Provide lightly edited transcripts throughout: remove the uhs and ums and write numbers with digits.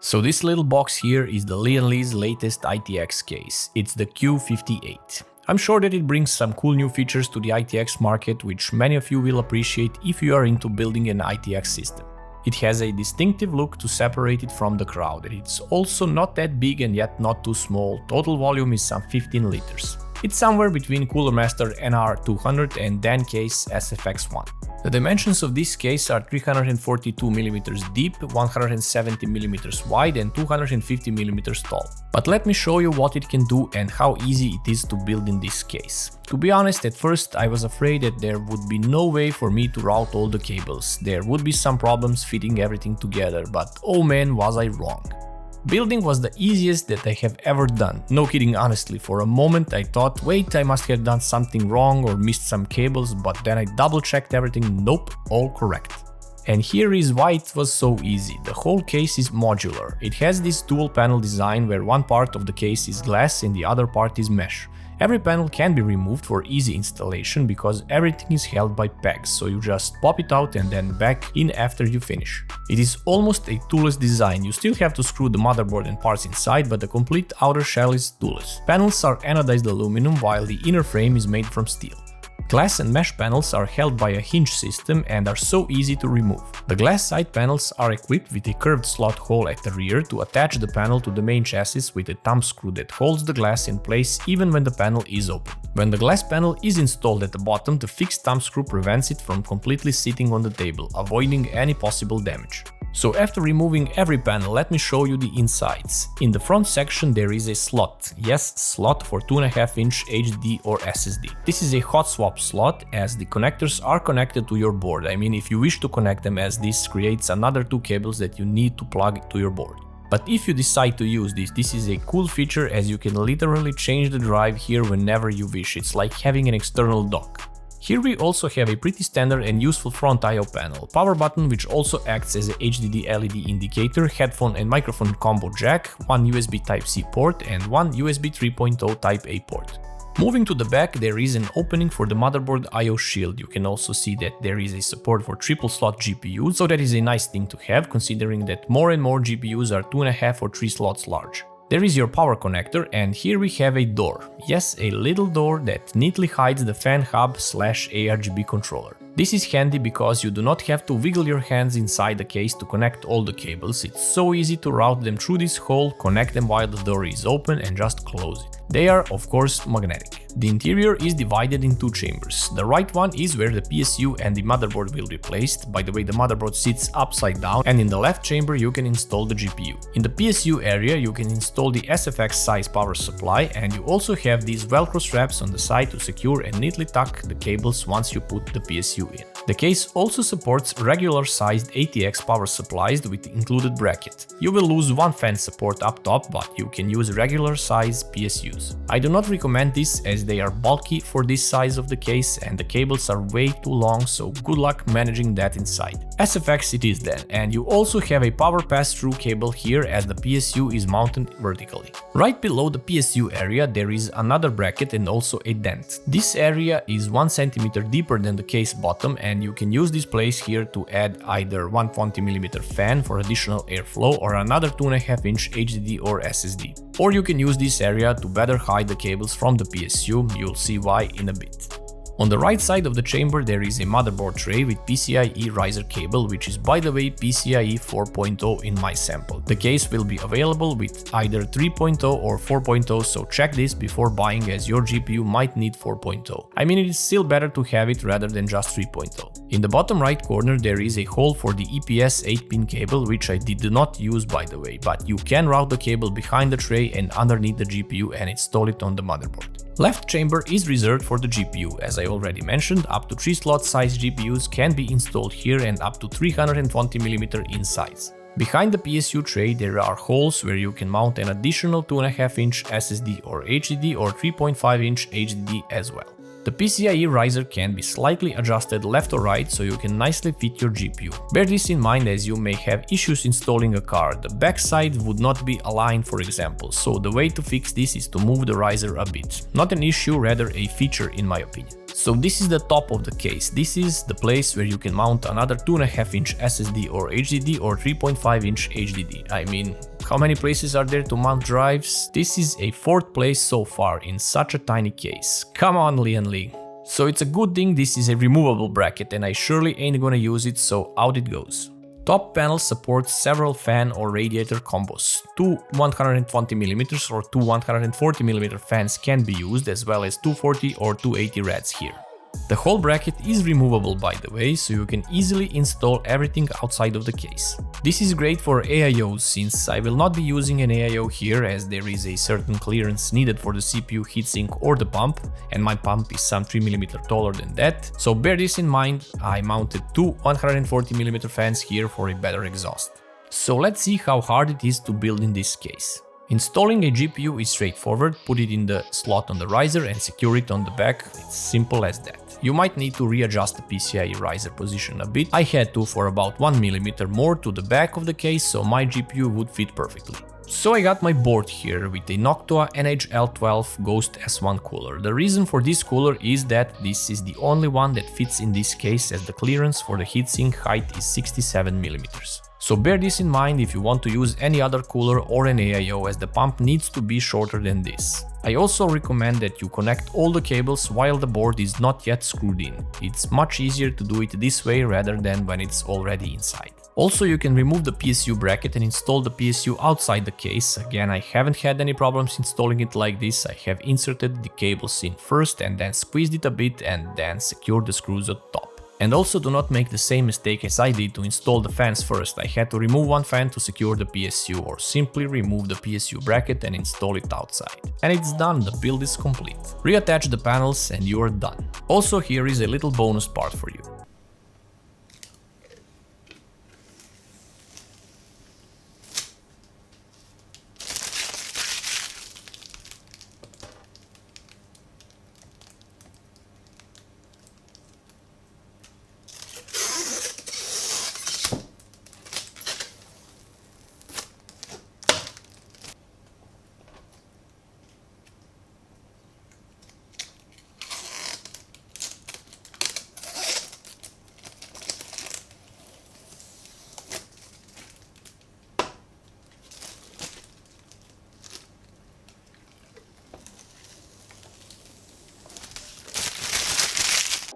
So this little box here is the Lian Li's latest ITX case. It's the Q58. I'm sure that it brings some cool new features to the ITX market, which many of you will appreciate if you are into building an ITX system. It has a distinctive look to separate it from the crowd, and it's also not that big and yet not too small. Total volume is some 15 liters. It's somewhere between Cooler Master NR200 and Dan Case SFX1. The dimensions of this case are 342mm deep, 170mm wide and 250mm tall. But let me show you what it can do and how easy it is to build in this case. To be honest, at first I was afraid that there would be no way for me to route all the cables. There would be some problems fitting everything together, but oh man, was I wrong. Building was the easiest that I have ever done. No kidding, honestly, for a moment I thought, wait, I must have done something wrong or missed some cables, but then I double checked everything, nope, all correct. And here is why it was so easy. The whole case is modular. It has this dual panel design where one part of the case is glass and the other part is mesh. Every panel can be removed for easy installation because everything is held by pegs, so you just pop it out and then back in after you finish. It is almost a toolless design. You still have to screw the motherboard and parts inside, but the complete outer shell is toolless. Panels are anodized aluminum while the inner frame is made from steel. Glass and mesh panels are held by a hinge system and are so easy to remove. The glass side panels are equipped with a curved slot hole at the rear to attach the panel to the main chassis with a thumb screw that holds the glass in place even when the panel is open. When the glass panel is installed at the bottom, the fixed thumb screw prevents it from completely sitting on the table, avoiding any possible damage. So after removing every panel, let me show you the insides. In the front section there is a slot. Yes, slot for 2.5-inch HDD or SSD. This is a hot swap slot as the connectors are connected to your board. I mean, if you wish to connect them, as this creates another two cables that you need to plug to your board. But if you decide to use this is a cool feature as you can literally change the drive here whenever you wish. It's like having an external dock. Here we also have a pretty standard and useful front I/O panel, power button which also acts as a HDD LED indicator, headphone and microphone combo jack, one USB Type-C port and one USB 3.0 Type-A port. Moving to the back, there is an opening for the motherboard I/O shield. You can also see that there is a support for triple slot GPU, so that is a nice thing to have considering that more and more GPUs are 2.5 or 3 slots large. There is your power connector, and here we have a door. Yes, a little door that neatly hides the fan hub / ARGB controller. This is handy because you do not have to wiggle your hands inside the case to connect all the cables. It's so easy to route them through this hole, connect them while the door is open and just close it. They are, of course, magnetic. The interior is divided in two chambers. The right one is where the PSU and the motherboard will be placed. By the way, the motherboard sits upside down, and in the left chamber you can install the GPU. In the PSU area you can install the SFX size power supply, and you also have these velcro straps on the side to secure and neatly tuck the cables once you put the PSU in. The case also supports regular sized ATX power supplies with included bracket. You will lose one fan support up top, but you can use regular size PSUs. I do not recommend this as they are bulky for this size of the case and the cables are way too long, so good luck managing that inside. SFX it is then, and you also have a power pass-through cable here as the PSU is mounted vertically. Right below the PSU area there is another bracket and also a dent. This area is 1 cm deeper than the case bottom, and you can use this place here to add either 120mm fan for additional airflow or another 2.5-inch HDD or SSD. Or you can use this area to better hide the cables from the PSU, you'll see why in a bit. On the right side of the chamber there is a motherboard tray with PCIe riser cable, which is by the way PCIe 4.0 in my sample. The case will be available with either 3.0 or 4.0, so check this before buying as your GPU might need 4.0. I mean, it is still better to have it rather than just 3.0. In the bottom right corner there is a hole for the EPS 8-pin cable, which I did not use by the way, but you can route the cable behind the tray and underneath the GPU and install it on the motherboard. Left chamber is reserved for the GPU. As I already mentioned, up to 3 slot size GPUs can be installed here and up to 320mm in size. Behind the PSU tray there are holes where you can mount an additional 2.5-inch SSD or HDD or 3.5-inch HDD as well. The PCIe riser can be slightly adjusted left or right so you can nicely fit your GPU. Bear this in mind as you may have issues installing a card. The backside would not be aligned, for example, so the way to fix this is to move the riser a bit. Not an issue, rather a feature in my opinion. So this is the top of the case. This is the place where you can mount another 2.5-inch SSD or HDD or 3.5-inch HDD. I mean, how many places are there to mount drives? This is a 4th place so far in such a tiny case. Come on, Lian Li. So it's a good thing this is a removable bracket and I surely ain't gonna use it, so out it goes. Top panel supports several fan or radiator combos. Two 120mm or two 140mm fans can be used, as well as 240 or 280 rads here. The whole bracket is removable, by the way, so you can easily install everything outside of the case. This is great for AIOs, since I will not be using an AIO here, as there is a certain clearance needed for the CPU heatsink or the pump, and my pump is some 3mm taller than that, so bear this in mind. I mounted two 140mm fans here for a better exhaust. So let's see how hard it is to build in this case. Installing a GPU is straightforward. Put it in the slot on the riser and secure it on the back. It's simple as that. You might need to readjust the PCIe riser position a bit. I had to for about 1mm more to the back of the case, so my GPU would fit perfectly. So I got my board here with a Noctua NHL12 Ghost S1 cooler. The reason for this cooler is that this is the only one that fits in this case, as the clearance for the heatsink height is 67mm. So bear this in mind if you want to use any other cooler or an AIO, as the pump needs to be shorter than this. I also recommend that you connect all the cables while the board is not yet screwed in. It's much easier to do it this way rather than when it's already inside. Also, you can remove the PSU bracket and install the PSU outside the case. Again, I haven't had any problems installing it like this. I have inserted the cables in first and then squeezed it a bit and then secured the screws at top. And also do not make the same mistake as I did to install the fans first. I had to remove one fan to secure the PSU, or simply remove the PSU bracket and install it outside. And it's done, the build is complete. Reattach the panels and you are done. Also, here is a little bonus part for you.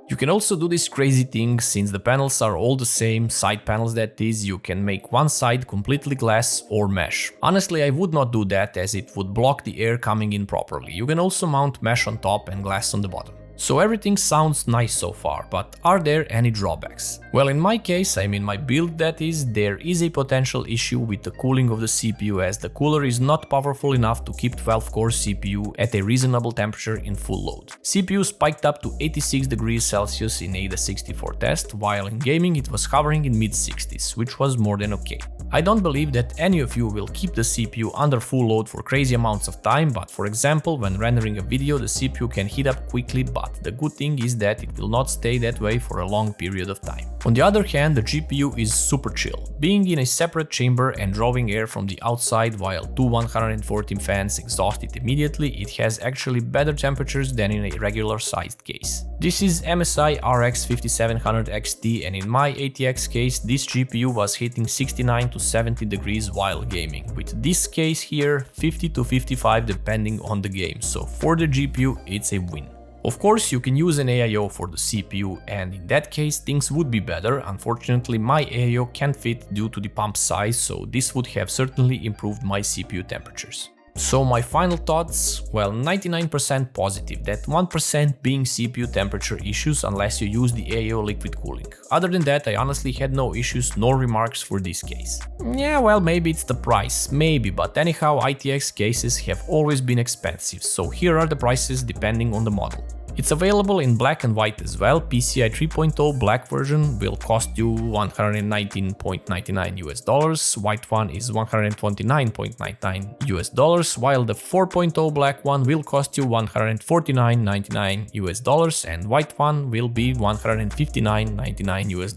You can also do this crazy thing, since the panels are all the same, side panels that is, you can make one side completely glass or mesh. Honestly, I would not do that, as it would block the air coming in properly. You can also mount mesh on top and glass on the bottom. So everything sounds nice so far, but are there any drawbacks? Well, in my case, I mean my build that is, there is a potential issue with the cooling of the CPU, as the cooler is not powerful enough to keep 12-core CPU at a reasonable temperature in full load. CPU spiked up to 86 degrees Celsius in AIDA 64 test, while in gaming it was hovering in mid-60s, which was more than okay. I don't believe that any of you will keep the CPU under full load for crazy amounts of time, but for example, when rendering a video, the CPU can heat up quickly, but the good thing is that it will not stay that way for a long period of time. On the other hand, the GPU is super chill. Being in a separate chamber and drawing air from the outside while two 114 fans exhaust it immediately, it has actually better temperatures than in a regular sized case. This is MSI RX 5700 XT, and in my ATX case, this GPU was hitting 69 to 70 degrees while gaming. With this case here, 50 to 55 depending on the game, so for the GPU it's a win. Of course, you can use an AIO for the CPU, and in that case things would be better. Unfortunately, my AIO can't fit due to the pump size, so this would have certainly improved my CPU temperatures. So my final thoughts, well, 99% positive, that 1% being CPU temperature issues unless you use the AIO liquid cooling. Other than that, I honestly had no issues nor remarks for this case. Yeah, well, maybe it's the price, maybe, but anyhow, ITX cases have always been expensive, so here are the prices depending on the model. It's available in black and white as well. PCI 3.0 black version will cost you $119.99 US. White one is $129.99 US, while the 4.0 black one will cost you $149.99 US, and white one will be $159.99 US.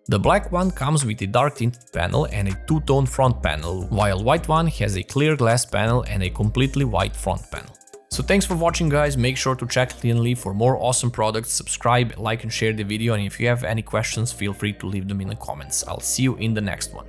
The black one comes with a dark tinted panel and a two-tone front panel, while white one has a clear glass panel and a completely white front panel. So thanks for watching guys, make sure to check Lian Li for more awesome products, subscribe, like and share the video, and if you have any questions feel free to leave them in the comments. I'll see you in the next one.